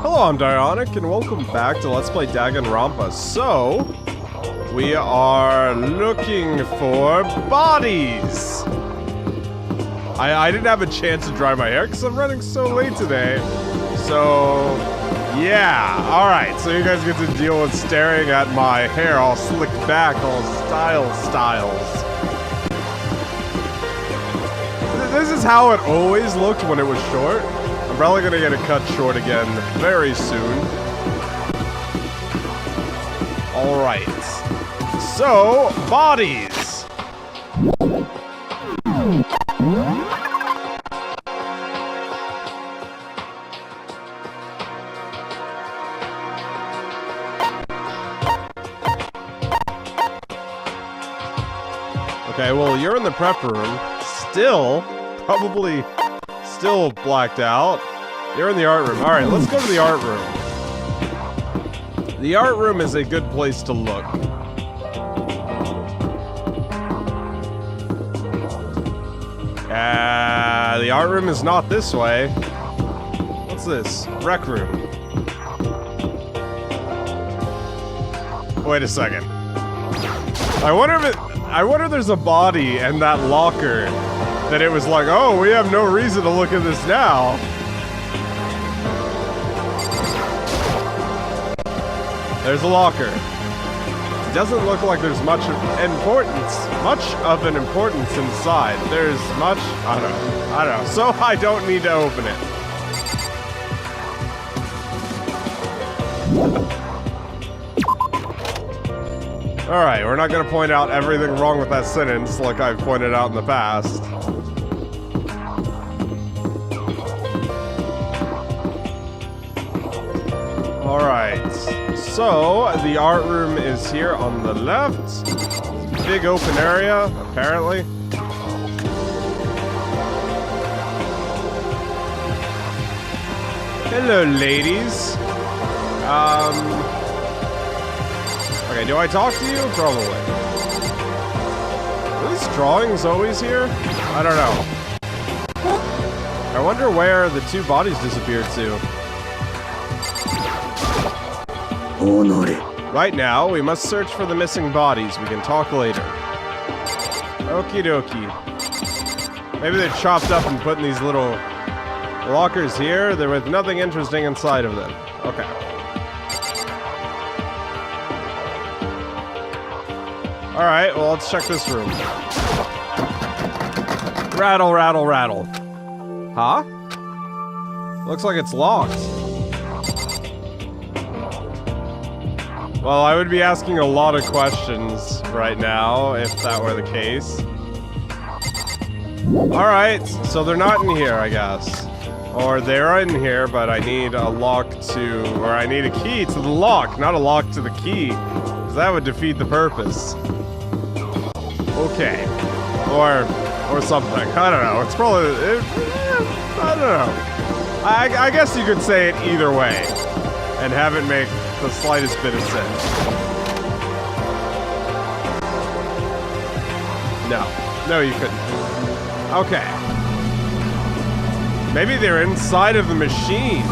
Hello, I'm Dieonik, and welcome back to Let's Play Danganronpa. So, we are looking for bodies! I didn't have a chance to dry my hair because I'm running so late today. So, yeah. Alright, so you guys get to deal with staring at my hair all slicked back, all styles. This is how it always looked when it was short. I'm probably gonna get it cut short again very soon. Alright. So, bodies! Okay, well, you're in the prep room. Probably still blacked out. You're in the art room. Alright, let's go to the art room. The art room is a good place to look. The art room is not this way. What's this? Rec room. Wait a second. I wonder if there's a body in that locker that it was like, oh, we have no reason to look at this now. There's a locker. It doesn't look like there's much of an importance inside. There's much, I don't know. So I don't need to open it. Alright, we're not gonna point out everything wrong with that sentence like I've pointed out in the past. Alright, so the art room is here on the left. Big open area, apparently. Hello, ladies. Okay, do I talk to you? Probably. Are these drawings always here? I don't know. I wonder where the two bodies disappeared to. Right now, we must search for the missing bodies. We can talk later. Okie dokie. Maybe they're chopped up and put in these little lockers here. They're with nothing interesting inside of them. Okay. Alright, well, let's check this room. Rattle, rattle, rattle. Huh? Looks like it's locked. Well, I would be asking a lot of questions right now, if that were the case. Alright, so they're not in here, I guess. Or they're in here, but I need a lock to... Or I need a key to the lock, not a lock to the key. Because that would defeat the purpose. Okay. Or something. I don't know. It's probably... I don't know. I guess you could say it either way. And have it make the slightest bit of sense. No. No, you couldn't. Okay. Maybe they're inside of the machine.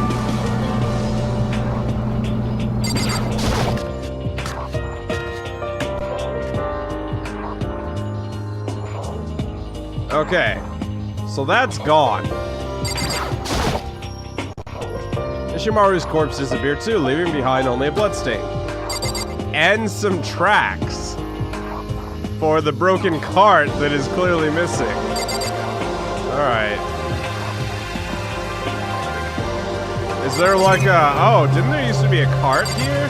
Okay. So that's gone. Ishimaru's corpse disappeared too, leaving behind only a bloodstain. And some tracks. For the broken cart that is clearly missing. Alright. Is there like a... Oh, didn't there used to be a cart here?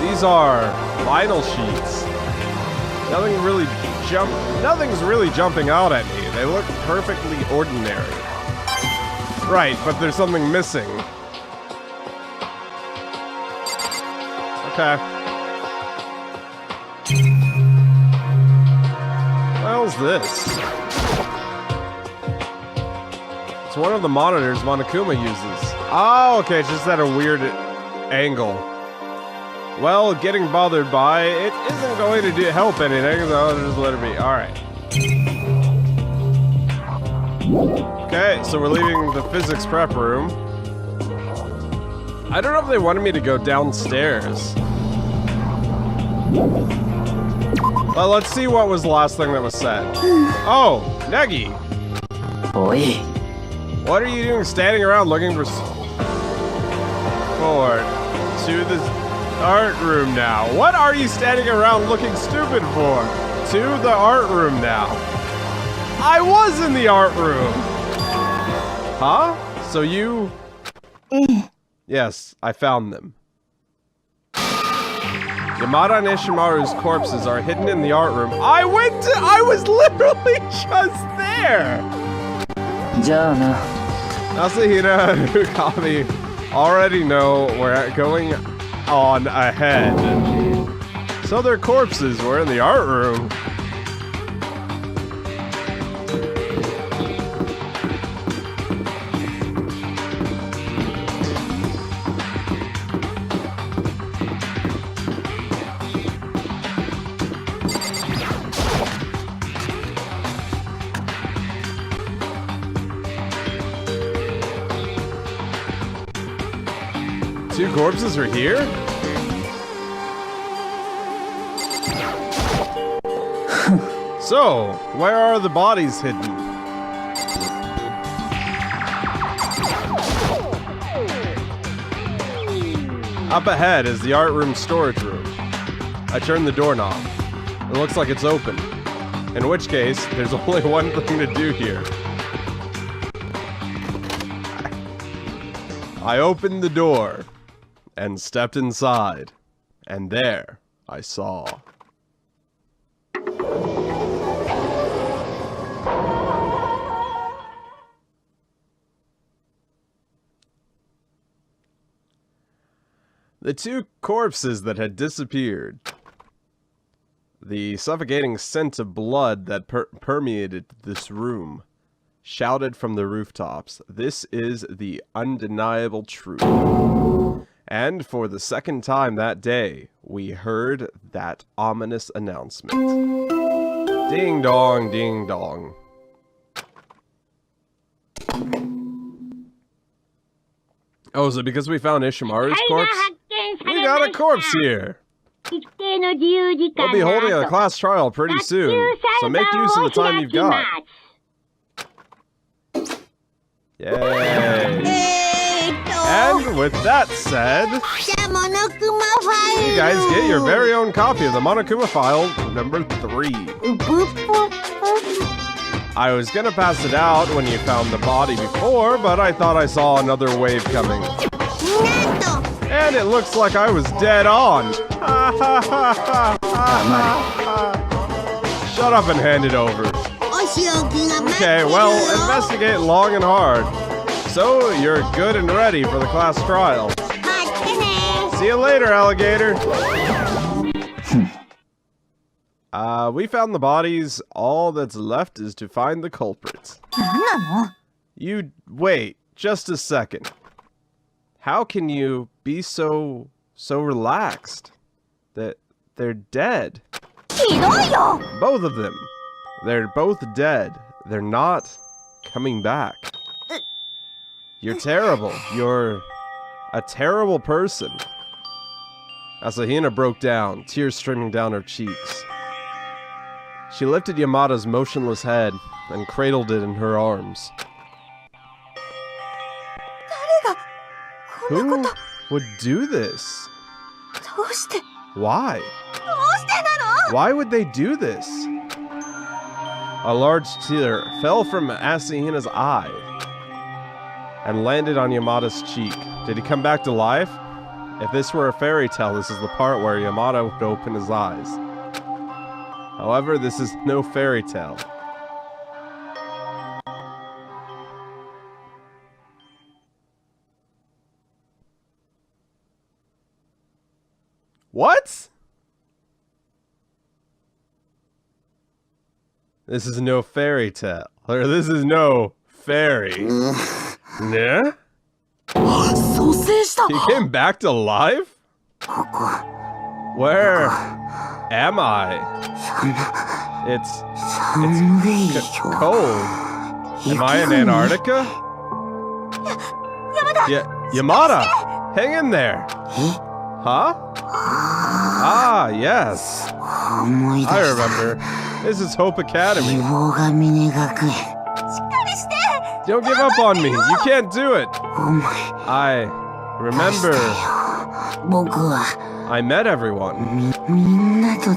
These are vinyl sheets. Nothing's really jumping out at me. They look perfectly ordinary. Right, but there's something missing. Okay. What the hell's this? It's one of the monitors Monokuma uses. Oh, okay, it's just at a weird angle. Well, getting bothered by it isn't going to help anything, so I'll just let it be. Alright. Okay, so we're leaving the physics prep room. I don't know if they wanted me to go downstairs. Well, let's see what was the last thing that was said. Oh, Negi! Oi. What are you doing standing around looking for to the art room now? What are you standing around looking stupid for? To the art room now. I was in the art room! Huh? So you... Yes, I found them. Yamada and Ishimaru's corpses are hidden in the art room. I was literally just there! Asahina and Kamei already know we're going on ahead. So their corpses were in the art room. Two corpses are here? So, where are the bodies hidden? Up ahead is the art room storage room. I turn the doorknob. It looks like it's open. In which case, there's only one thing to do here. I opened the door and stepped inside, and there I saw. The two corpses that had disappeared. The suffocating scent of blood that permeated this room shouted from the rooftops, "This is the undeniable truth." And for the second time that day, we heard that ominous announcement. Ding dong, ding dong. Oh, is it because we found Ishimaru's corpse? We got a corpse here! We'll be holding a class trial pretty soon, so make use of the time you've got. Yay! And with that said, you guys get your very own copy of the Monokuma file number 3. I was gonna pass it out when you found the body before, but I thought I saw another wave coming. And it looks like I was dead on. Shut up and hand it over. Okay, well, investigate long and hard. So, you're good and ready for the class trial. See you later, alligator. We found the bodies. All that's left is to find the culprits. You... wait, just a second. How can you be so relaxed? That they're dead. Both of them. They're both dead. They're not coming back. You're terrible. You're a terrible person. Asahina broke down, tears streaming down her cheeks. She lifted Yamada's motionless head and cradled it in her arms. Who would do this? Why? Why would they do this? A large tear fell from Asahina's eye and landed on Yamada's cheek. Did he come back to life? If this were a fairy tale, this is the part where Yamada would open his eyes. However, this is no fairy tale. What? This is no fairy tale. Or this is no fairy. Nah? He came back to life? Where am I? It's cold. Am I in Antarctica? Yamada! Hang in there! Huh? Ah, yes. I remember. This is Hope Academy. Don't give up on me. You can't do it. I remember. I met everyone.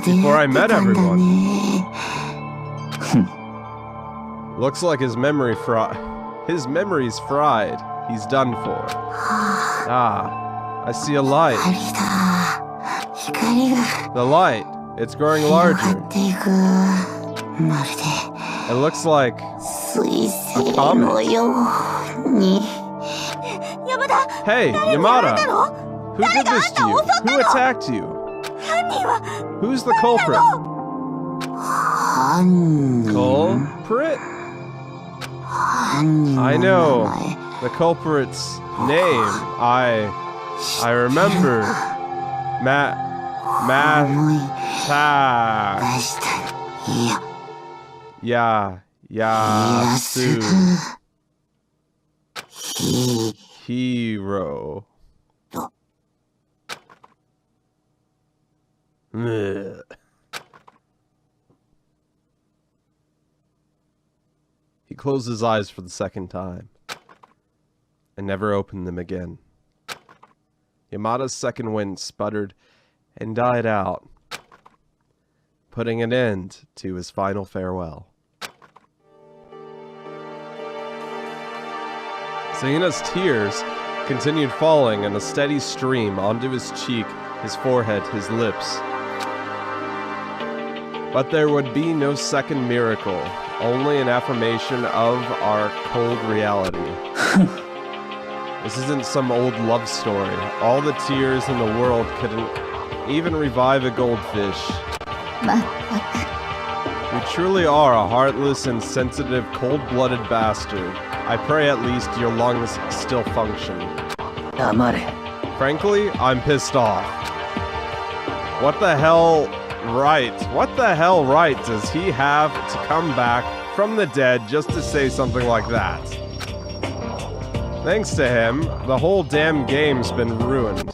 Before I met everyone. Looks like his memory's fried. He's done for. Ah, I see a light. The light. It's growing larger. It looks like a comet. Hey, Yamada! Who did this to you? Who attacked you? Who's the culprit? Culprit? I know the culprit's name. I remember. Yasu. Hero. He closed his eyes for the second time and never opened them again. Yamada's second wind sputtered and died out, putting an end to his final farewell. Sayuna's tears continued falling in a steady stream onto his cheek, his forehead, his lips. But there would be no second miracle, only an affirmation of our cold reality. This isn't some old love story. All the tears in the world couldn't even revive a goldfish. You truly are a heartless, insensitive, cold-blooded bastard. I pray at least your lungs still function. Frankly, I'm pissed off. What the hell right does he have to come back from the dead just to say something like that? Thanks to him, the whole damn game's been ruined.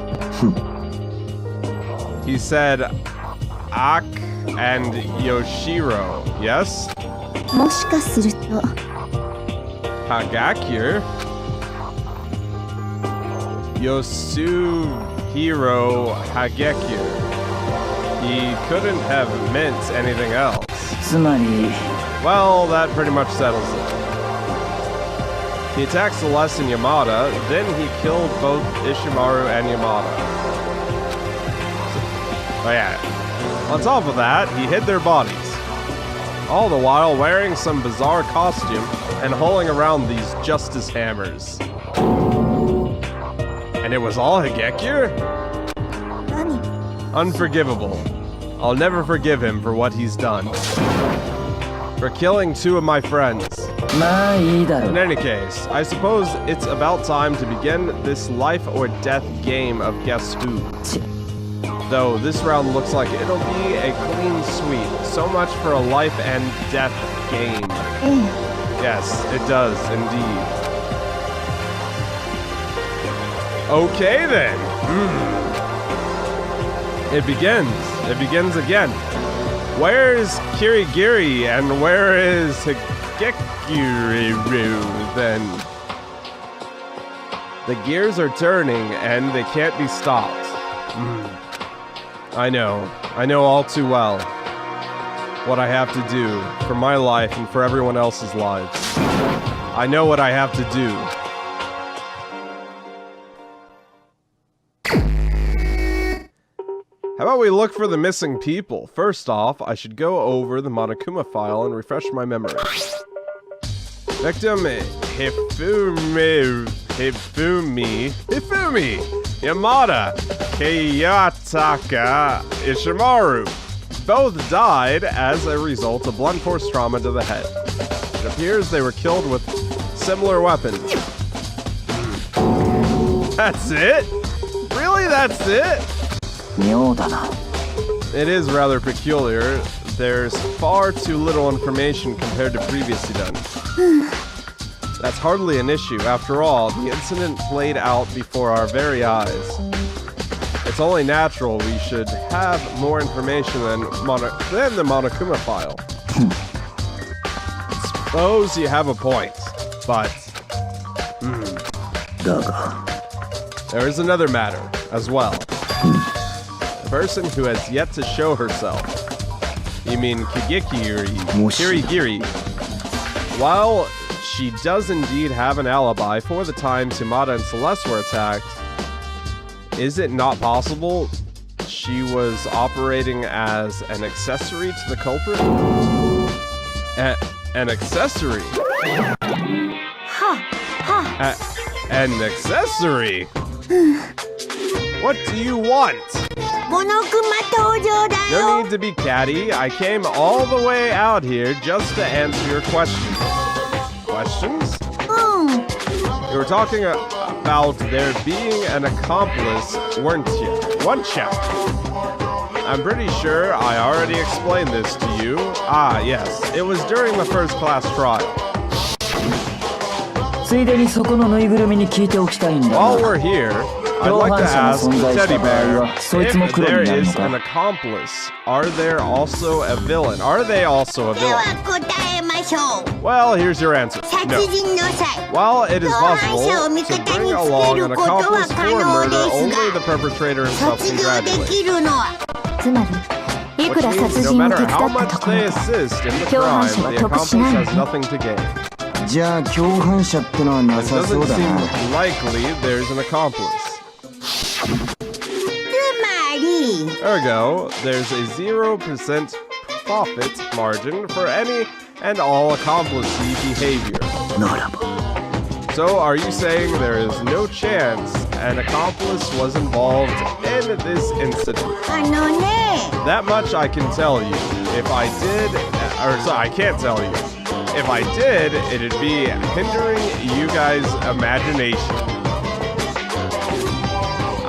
He said Ak and Yoshiro, yes? Hagakure? Yosuhiro Hagekure. He couldn't have meant anything else. Well, that pretty much settles it. He attacked Celeste and Yamada, then he killed both Ishimaru and Yamada. Oh yeah. On top of that, he hid their bodies. All the while wearing some bizarre costume and hauling around these justice hammers. And it was all Hagekure? Unforgivable. I'll never forgive him for what he's done. For killing two of my friends. In any case, I suppose it's about time to begin this life or death game of Guess Who. Though this round looks like it'll be a clean sweep. So much for a life and death game. Yes, it does indeed. Okay then. It begins. It begins again. Where's Kirigiri and where is Hagekure then? The gears are turning and they can't be stopped. I know all too well what I have to do for my life and for everyone else's lives. I know what I have to do. How about we look for the missing people? First off, I should go over the Monokuma file and refresh my memory. Victim Hifumi, Yamada, Kiyotaka, Ishimaru. Both died as a result of blunt force trauma to the head. It appears they were killed with similar weapons. That's it? Really, that's it? It is rather peculiar. There's far too little information compared to previous events. That's hardly an issue. After all, the incident played out before our very eyes. It's only natural we should have more information than the Monokuma file. Suppose you have a point, but... There is another matter, as well. The person who has yet to show herself. You mean Kirigiri. While she does indeed have an alibi for the time Sumada and Celeste were attacked, is it not possible she was operating as an accessory to the culprit? An accessory? An accessory? What do you want? No need to be catty. I came all the way out here just to answer your questions. Questions? You were talking about there being an accomplice, weren't you? I'm pretty sure I already explained this to you. Ah, yes. It was during the first class trial. While we're here, I'd like to ask Teddy Bear, if there is an accomplice, are there also a villain? Are they also a villain? Well, here's your answer. No. While it is possible to bring along an accomplice for a murder, only the perpetrator himself can graduate. Which means no matter how much they assist in the crime, the accomplice has nothing to gain. It doesn't seem likely there's an accomplice. Ergo, there's a 0% profit margin for any and all accomplice-y behavior. So are you saying there is no chance an accomplice was involved in this incident? That much I can tell you. If I did, I can't tell you. If I did, it'd be hindering you guys' imagination.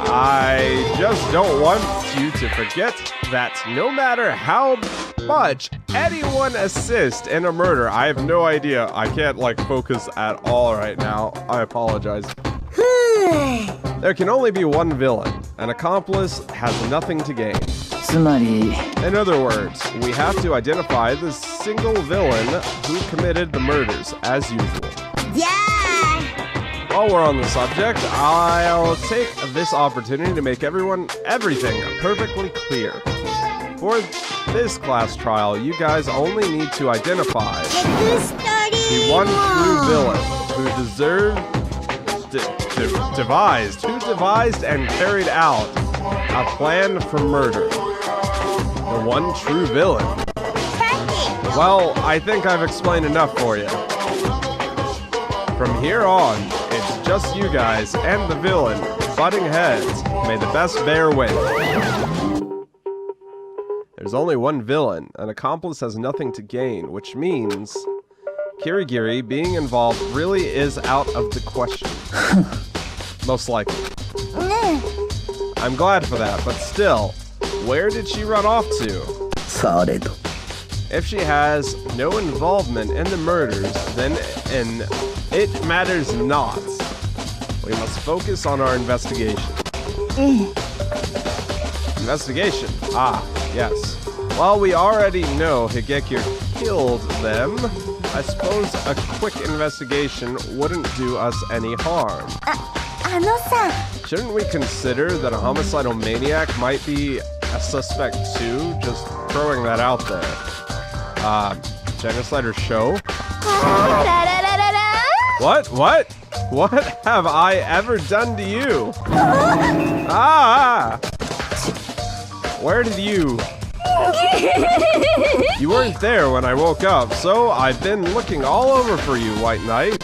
I just don't want you to forget that no matter how much anyone assists in a murder, I have no idea. I can't focus at all right now. I apologize. There can only be one villain. An accomplice has nothing to gain. In other words, we have to identify the single villain who committed the murders, as usual. While we're on the subject, I'll take this opportunity to make everything perfectly clear. For this class trial, you guys only need to identify the one true villain who devised and carried out a plan for murder. The one true villain. Well, I think I've explained enough for you. From here on, it's just you guys and the villain butting heads. May the best bear win. There's only one villain. An accomplice has nothing to gain, which means Kirigiri being involved really is out of the question. Most likely. I'm glad for that, but still, where did she run off to? If she has no involvement in the murders, then it matters not. We must focus on our investigation. Investigation? Ah, yes. While we already know Higeki killed them, I suppose a quick investigation wouldn't do us any harm. Shouldn't we consider that a homicidal maniac might be a suspect too? Just throwing that out there. Genocider show? What? What have I ever done to you? Where did you... You weren't there when I woke up, so I've been looking all over for you, White Knight.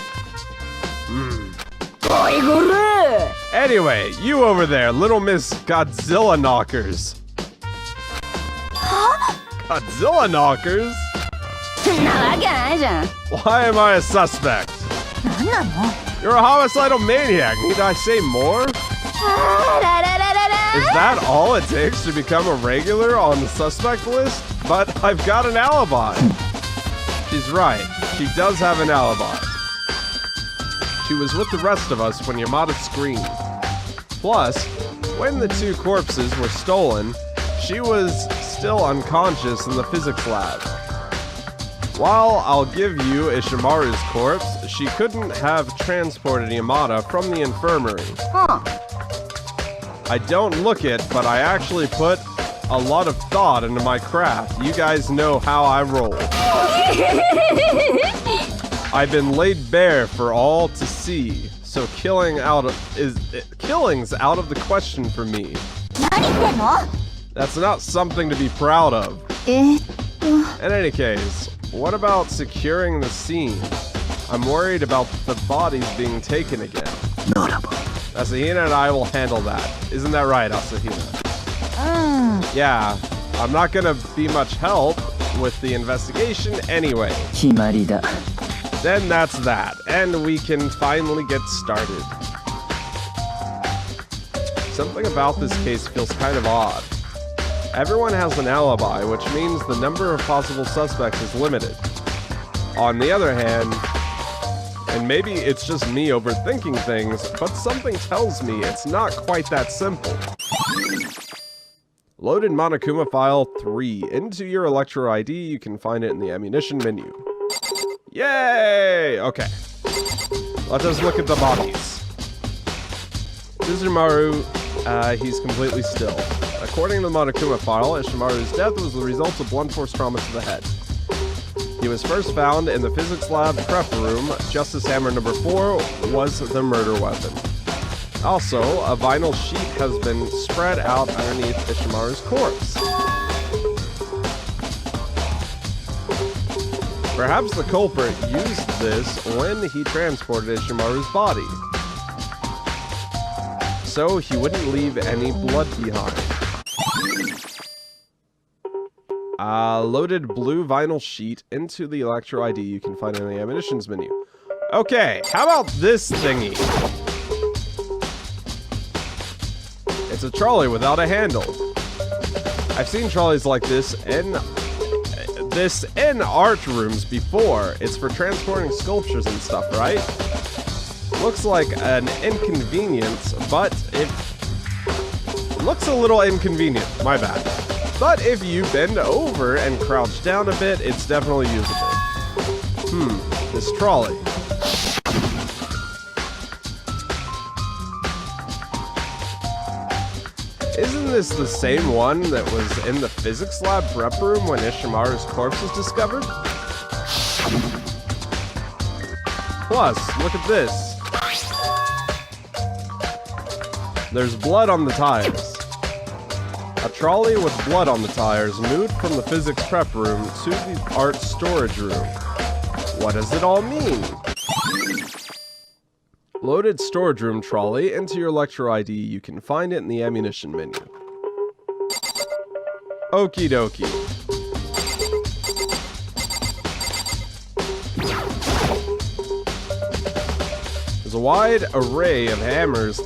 Anyway, you over there, little Miss Godzilla Knockers. Godzilla Knockers? Why am I a suspect? You're a homicidal maniac. Need I say more? Is that all it takes to become a regular on the suspect list? But I've got an alibi. She's right. She does have an alibi. she was with the rest of us when Yamada screamed. Plus, when the two corpses were stolen, she was still unconscious in the physics lab. While I'll give you Ishimaru's corpse, she couldn't have transported Yamada from the infirmary. I don't look it, but I actually put a lot of thought into my craft. You guys know how I roll. I've been laid bare for all to see, so killing's out of the question for me. That's not something to be proud of. In any case, what about securing the scene? I'm worried about the bodies being taken again. Asahina and I will handle that. Isn't that right, Asahina? Yeah, I'm not gonna be much help with the investigation anyway. Then that's that, and we can finally get started. Something about this case feels kind of odd. Everyone has an alibi, which means the number of possible suspects is limited. On the other hand, and maybe it's just me overthinking things, but something tells me it's not quite that simple. Loaded Monokuma File 3 into your Electro ID. You can find it in the ammunition menu. Yay! Okay. Let us look at the bodies. Ishimaru, he's completely still. According to the Monokuma file, Ishimaru's death was the result of blunt force trauma to the head. He was first found in the physics lab prep room. Justice Hammer number 4 was the murder weapon. Also, a vinyl sheet has been spread out underneath Ishimaru's corpse. Perhaps the culprit used this when he transported Ishimaru's body, so he wouldn't leave any blood behind. Loaded blue vinyl sheet into the Electro ID. You can find it in the ammunitions menu. Okay, how about this thingy? It's a trolley without a handle. I've seen trolleys like this in art rooms before. It's for transporting sculptures and stuff, right? Looks like an inconvenience, but it looks a little inconvenient. My bad. But if you bend over and crouch down a bit, it's definitely usable. This trolley. Isn't this the same one that was in the physics lab prep room when Ishimaru's corpse was discovered? Plus, look at this. There's blood on the tires. A trolley with blood on the tires moved from the physics prep room to the art storage room. What does it all mean? Loaded storage room trolley into your Electro ID. You can find it in the ammunition menu. Okie dokie. There's a wide array of hammers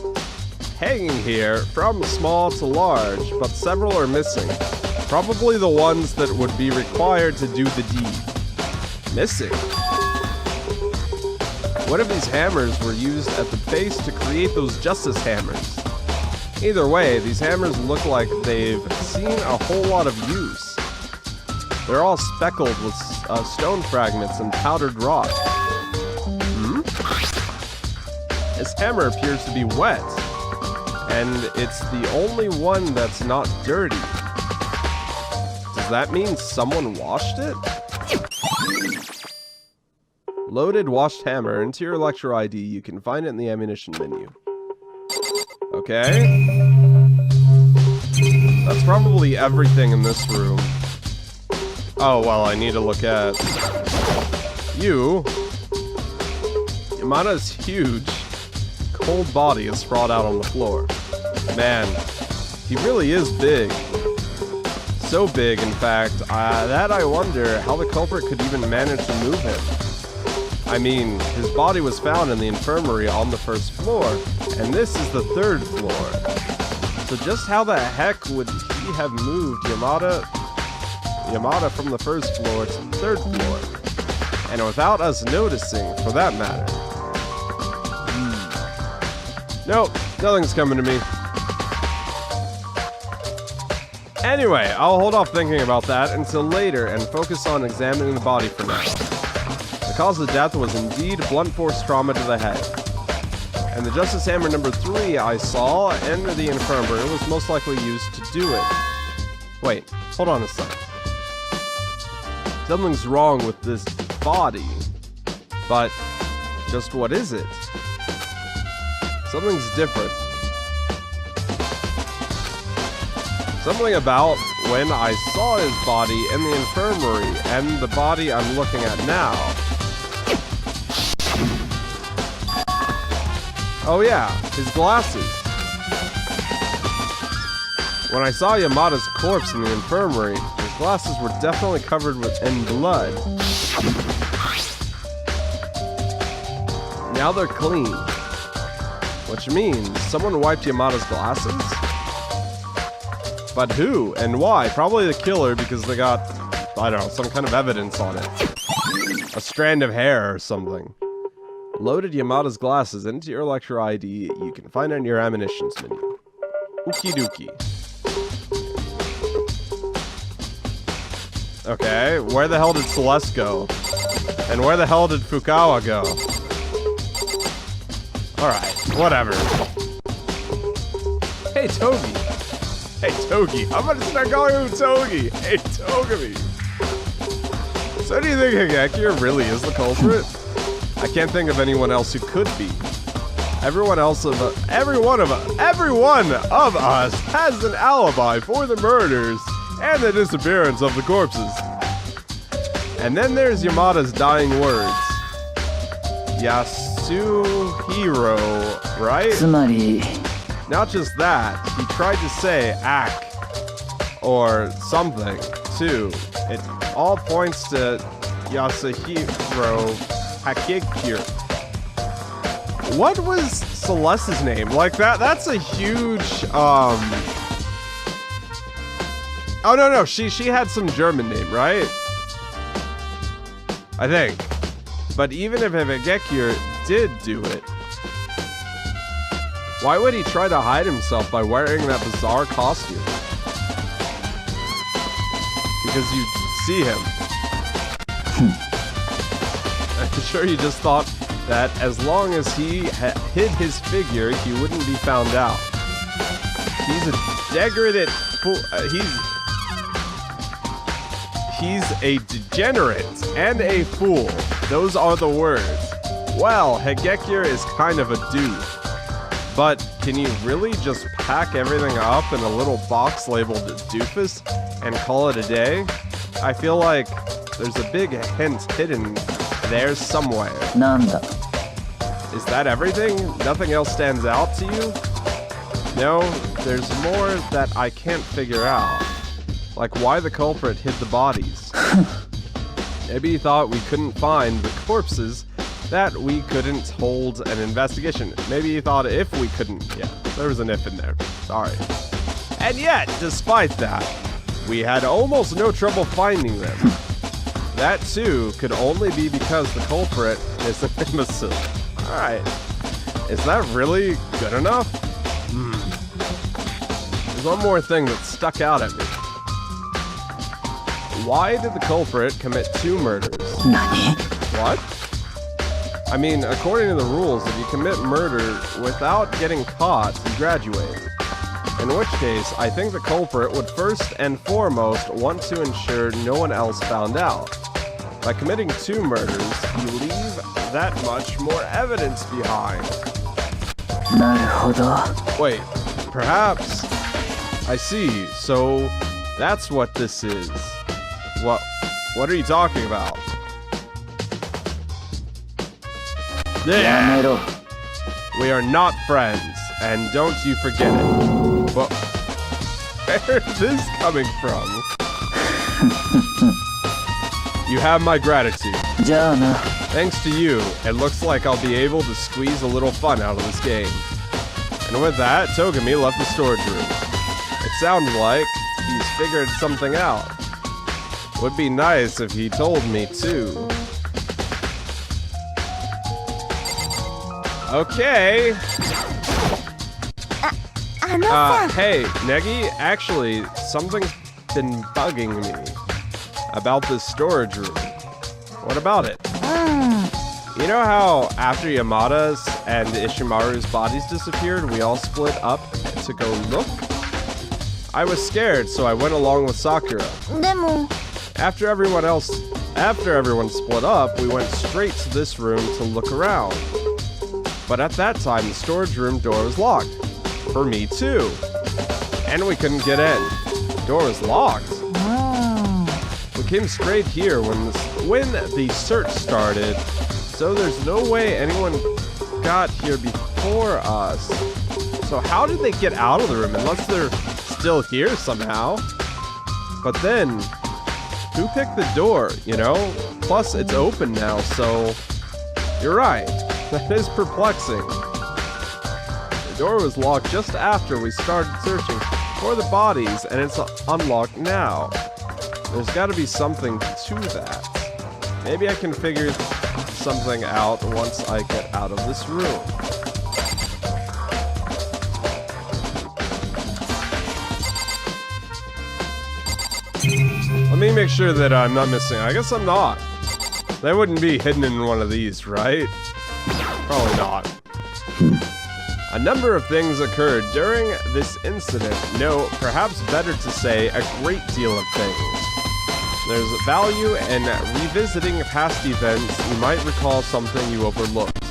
hanging here from small to large, but several are missing. Probably the ones that would be required to do the deed. Missing? What if these hammers were used at the base to create those justice hammers? Either way, these hammers look like they've seen a whole lot of use. They're all speckled with stone fragments and powdered rock. This hammer appears to be wet, and it's the only one that's not dirty. Does that mean someone washed it? Loaded washed hammer into your Electro ID. You can find it in the ammunition menu. Okay. That's probably everything in this room. Oh, well, I need to look at you. Yamada's huge, cold body is sprawled out on the floor. Man, he really is big. So big, in fact, that I wonder how the culprit could even manage to move him. I mean, his body was found in the infirmary on the first floor, and this is the third floor. So just how the heck would he have moved Yamada from the first floor to the third floor? And without us noticing, for that matter. Nope, nothing's coming to me. Anyway, I'll hold off thinking about that until later and focus on examining the body for now. The cause of death was indeed blunt force trauma to the head. And the Justice Hammer number 3 I saw enter the infirmary was most likely used to do it. Wait, hold on a second. Something's wrong with this body. But just what is it? Something's different. Something about when I saw his body in the infirmary and the body I'm looking at now. Oh yeah, his glasses. When I saw Yamada's corpse in the infirmary, his glasses were definitely covered in blood. Now they're clean. Which means someone wiped Yamada's glasses? But who and why? Probably the killer because they got, I don't know, some kind of evidence on it. A strand of hair or something. Loaded Yamada's glasses into your lecture ID you can find on your ammunitions menu. Okie dokie. Okay, where the hell did Celeste go? And where the hell did Fukawa go? Alright, whatever. Hey, Togi. Hey, Togi. I'm gonna start calling him Togi. Hey, Togami. So do you think Higekir really is the culprit? I can't think of anyone else who could be. Every one of us has an alibi for the murders and the disappearance of the corpses. And then there's Yamada's dying words. Yasuhiro, right? Not just that, he tried to say Ak or something too. It all points to Yasuhiro Higekir. What was Celeste's name? Like that's a huge oh no, she had some German name, right? I think. But even if Higekir did do it, why would he try to hide himself by wearing that bizarre costume? Because you see him. I'm sure he just thought that as long as he hid his figure, he wouldn't be found out. He's a degraded fool. He's a degenerate and a fool. Those are the words. Well, Higekir is kind of a dude. But can you really just pack everything up in a little box labeled doofus and call it a day? I feel like there's a big hint hidden there somewhere. Nanda. Is that everything? Nothing else stands out to you? No, there's more that I can't figure out. Like why the culprit hid the bodies. Maybe he thought we couldn't find the corpses, that we couldn't hold an investigation. Maybe he thought if we couldn't, yeah, there was an if in there, sorry. And yet, despite that, we had almost no trouble finding them. That too could only be because the culprit is an imbecile. Alright, is that really good enough? There's one more thing that stuck out at me. Why did the culprit commit 2 murders? Nani? What? I mean, according to the rules, if you commit murder without getting caught, you graduate. In which case, I think the culprit would first and foremost want to ensure no one else found out. By committing 2 murders, you leave that much more evidence behind. Wait, perhaps... I see, so that's what this is. What are you talking about? Yeah. We are not friends, and don't you forget it. Well, where is this coming from? You have my gratitude. Thanks to you, it looks like I'll be able to squeeze a little fun out of this game. And with that, Togami left the storage room. It sounded like he's figured something out. Would be nice if he told me too. Okay. Hey, Negi, actually, something's been bugging me about this storage room. What about it? You know how after Yamada's and Ishimaru's bodies disappeared, we all split up to go look? I was scared, so I went along with Sakura. After everyone split up, we went straight to this room to look around. But at that time, the storage room door was locked. For me too. And we couldn't get in. The door was locked. We came straight here when the search started, so there's no way anyone got here before us. So how did they get out of the room unless they're still here somehow? But then, who picked the door, you know? Plus, it's open now, so you're right. That is perplexing. The door was locked just after we started searching for the bodies, and it's unlocked now. There's got to be something to that. Maybe I can figure something out once I get out of this room. Let me make sure that I'm not missing. I guess I'm not. They wouldn't be hidden in one of these, right? Probably not. A number of things occurred during this incident. No, perhaps better to say a great deal of things. There's value in revisiting past events. You might recall something you overlooked.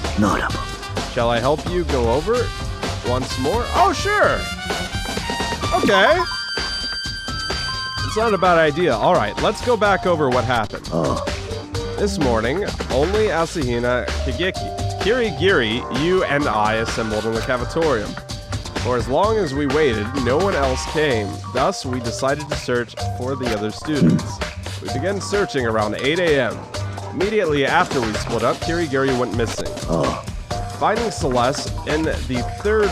Shall I help you go over it once more? Oh, sure! Okay. It's not a bad idea. Alright, let's go back over what happened. This morning, only Asahina, Kirigiri, you and I assembled in the cafetorium. For as long as we waited, no one else came. Thus, we decided to search for the other students. We began searching around 8 a.m. Immediately after we split up, Kirigiri went missing. Finding Celeste in the third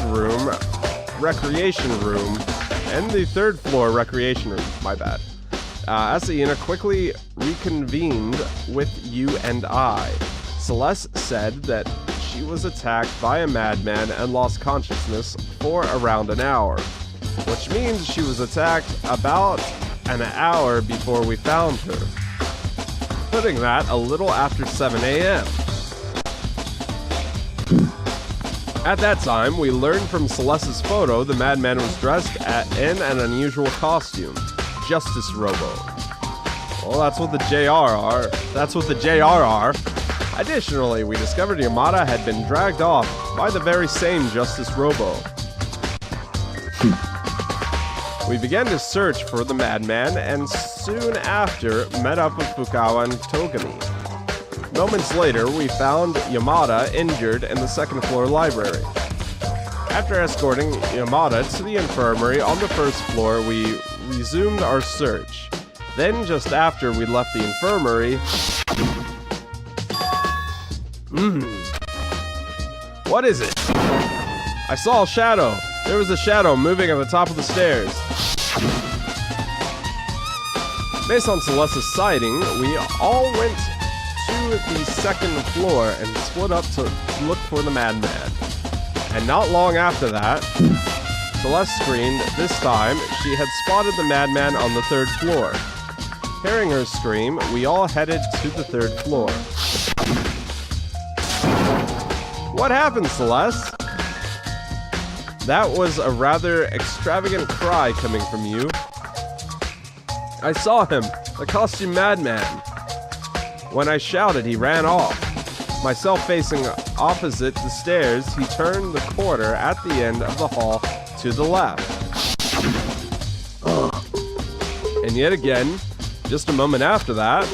floor recreation room, my bad. Asahina quickly reconvened with you and I. Celeste said that she was attacked by a madman and lost consciousness for around an hour, which means she was attacked about an hour before we found her, putting that a little after 7 a.m. At that time, we learned from Celeste's photo the madman was dressed in an unusual costume, Justice Robo. Well, that's what the JR are. Additionally, we discovered Yamada had been dragged off by the very same Justice Robo. We began to search for the madman, and soon after met up with Fukawa and Togami. Moments later, we found Yamada injured in the second floor library. After escorting Yamada to the infirmary on the first floor, we resumed our search. Then, just after we left the infirmary... What is it? I saw a shadow. There was a shadow moving at the top of the stairs. Based on Celeste's sighting, we all went to the second floor and split up to look for the madman. And not long after that, Celeste screamed. This time, she had spotted the madman on the third floor. Hearing her scream, we all headed to the third floor. What happened, Celeste? That was a rather extravagant cry coming from you. I saw him, the costume madman. When I shouted, he ran off. Myself facing opposite the stairs, he turned the corner at the end of the hall to the left. And yet again, just a moment after that...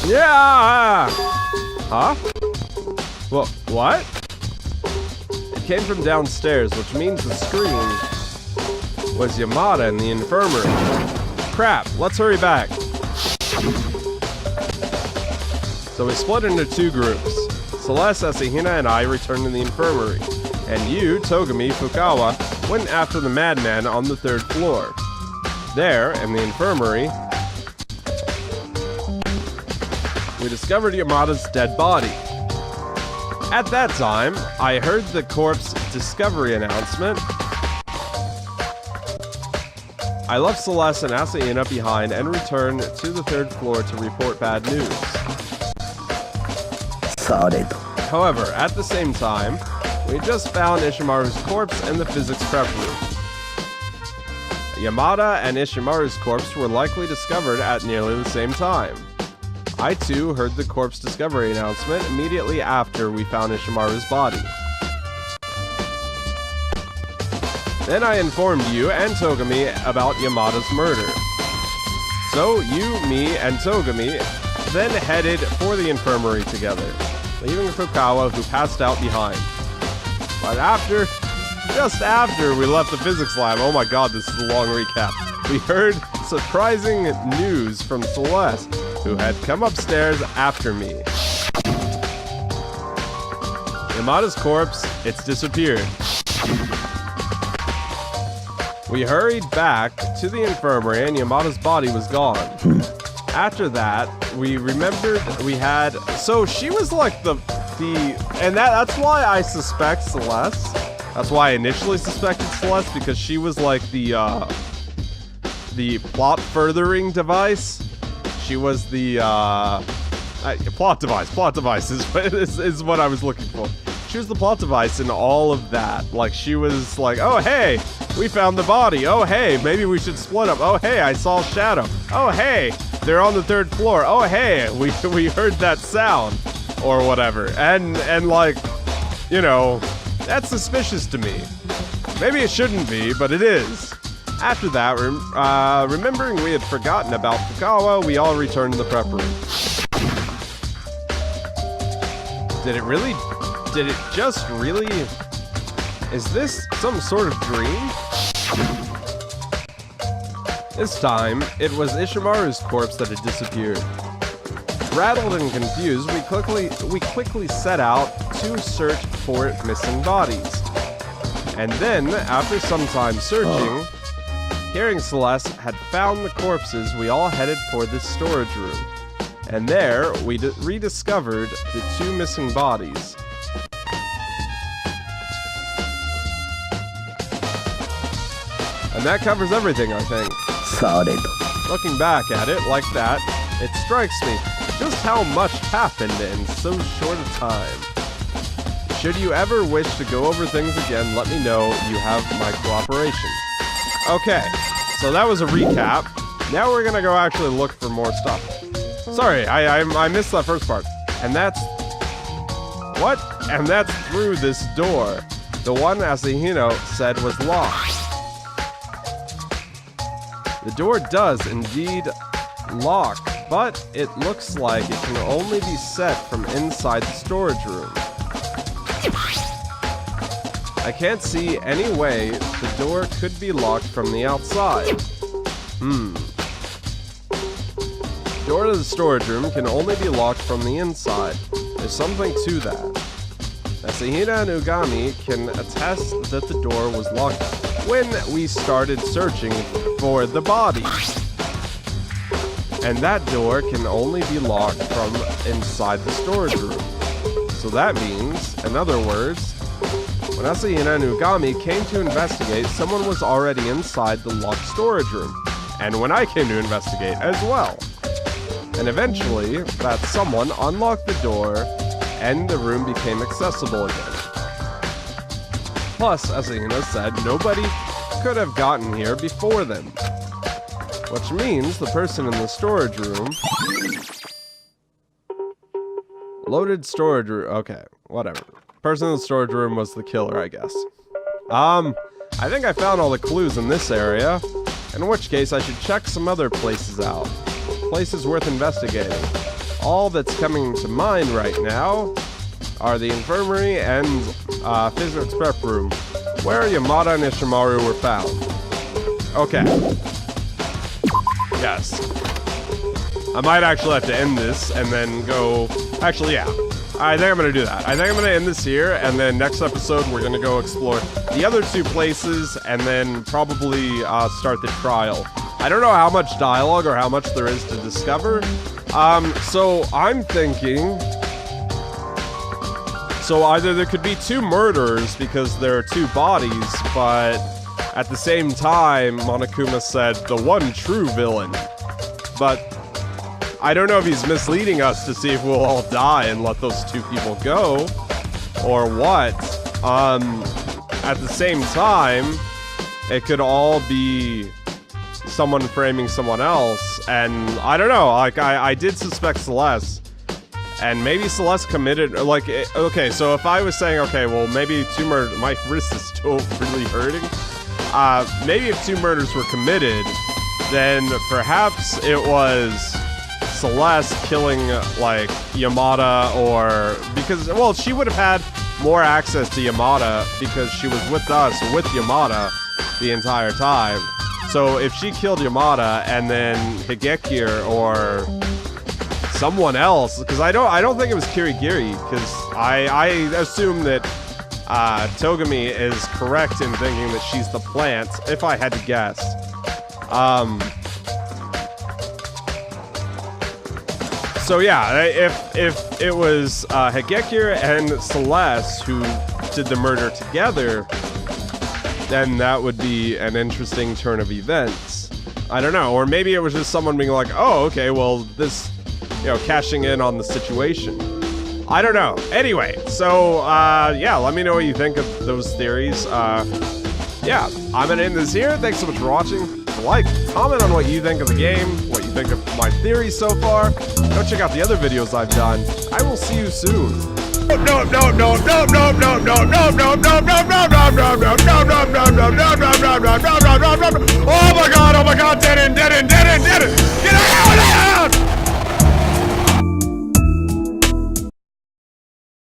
Yeah! Huh? Well, what? It came from downstairs, which means the scream was Yamada in the infirmary. Crap, let's hurry back. So we split into two groups. Celeste, Asahina, and I returned to the infirmary. And you, Togami, Fukawa, went after the madman on the third floor. There, in the infirmary, we discovered Yamada's dead body. At that time, I heard the corpse discovery announcement. I left Celeste and Asahina behind and returned to the 3rd floor to report bad news. However, at the same time, we just found Ishimaru's corpse in the physics prep room. Yamada and Ishimaru's corpse were likely discovered at nearly the same time. I too heard the corpse discovery announcement immediately after we found Ishimaru's body. Then I informed you and Togami about Yamada's murder. So you, me, and Togami then headed for the infirmary together, leaving Fukawa, who passed out behind. But just after we left the physics lab, oh my god, this is a long recap, we heard surprising news from Celeste, who had come upstairs after me. Yamada's corpse, it's disappeared. We hurried back to the infirmary and Yamada's body was gone. After that, we remembered we had... So she was like and that's why I suspect Celeste. That's why I initially suspected Celeste, because she was like the plot furthering device. She was the plot device is what I was looking for. She was the plot device in all of that. Like, she was like, oh hey, we found the body. Oh hey, maybe we should split up. Oh hey, I saw Shadow. Oh hey, they're on the 3rd floor. Oh hey, we heard that sound, or whatever. And like, you know, that's suspicious to me. Maybe it shouldn't be, but it is. After that, remembering we had forgotten about Fukawa, we all returned to the prep room. Did it just really... Is this some sort of dream? This time, it was Ishimaru's corpse that had disappeared. Rattled and confused, we quickly set out to search for missing bodies. And then, after some time searching, hearing Celeste had found the corpses, we all headed for this storage room. And there, we rediscovered the 2 missing bodies. And that covers everything, I think. Looking back at it like that, it strikes me just how much happened in so short a time. Should you ever wish to go over things again, let me know. You have my cooperation. Okay, so that was a recap. Now we're gonna go actually look for more stuff. Sorry, I missed that first part. And that's... What? And that's through this door. The one Asahina said was locked. The door does indeed lock, but it looks like it can only be set from inside the storage room. I can't see any way the door could be locked from the outside. The door to the storage room can only be locked from the inside. There's something to that. Asahina and Ugami can attest that the door was locked when we started searching for the bodies. And that door can only be locked from inside the storage room. So that means, in other words, when Asahina and Ugami came to investigate, someone was already inside the locked storage room. And when I came to investigate as well. And eventually, that someone unlocked the door and the room became accessible again. Plus, Asahina said nobody could have gotten here before them. Which means the person in the storage room... Loaded storage room... Okay, whatever. Person in the storage room was the killer, I guess. I think I found all the clues in this area. In which case, I should check some other places out. Places worth investigating. All that's coming to mind right now are the infirmary and physics prep room, where Yamada and Ishimaru were found. Okay. Yes. I might actually have to end this and then go... Actually, yeah. I think I'm going to do that. I think I'm going to end this here, and then next episode we're going to go explore the other 2 places, and then probably start the trial. I don't know how much dialogue or how much there is to discover. So I'm thinking So either there could be two murders because there are two bodies, but at the same time, Monokuma said the one true villain. But I don't know if he's misleading us to see if we'll all die and let those two people go, or what. At the same time, it could all be someone framing someone else, and I don't know, like, I did suspect Celeste, and maybe Celeste committed, like, okay, so if I was saying, okay, well, maybe two murders, my wrist is still really hurting, maybe if two murders were committed, then perhaps it was Celeste killing, like, Yamada, or, because, well, she would have had more access to Yamada, because she was with us, with Yamada, the entire time. So if she killed Yamada, and then Higekir, or someone else, because I don't think it was Kirigiri, because I assume that Togami is correct in thinking that she's the plant, if I had to guess. So yeah, if it was Higekir and Celeste who did the murder together, then that would be an interesting turn of events. I don't know, or maybe it was just someone being like, oh, okay, well, this, you know, cashing in on the situation. I don't know. Anyway, so, yeah, let me know what you think of those theories. Yeah, I'm gonna end this here. Thanks so much for watching. Like, comment on what you think of the game, what you think of my theories so far. Go check out the other videos I've done. I will see you soon. Oh my god, dead end. Get out!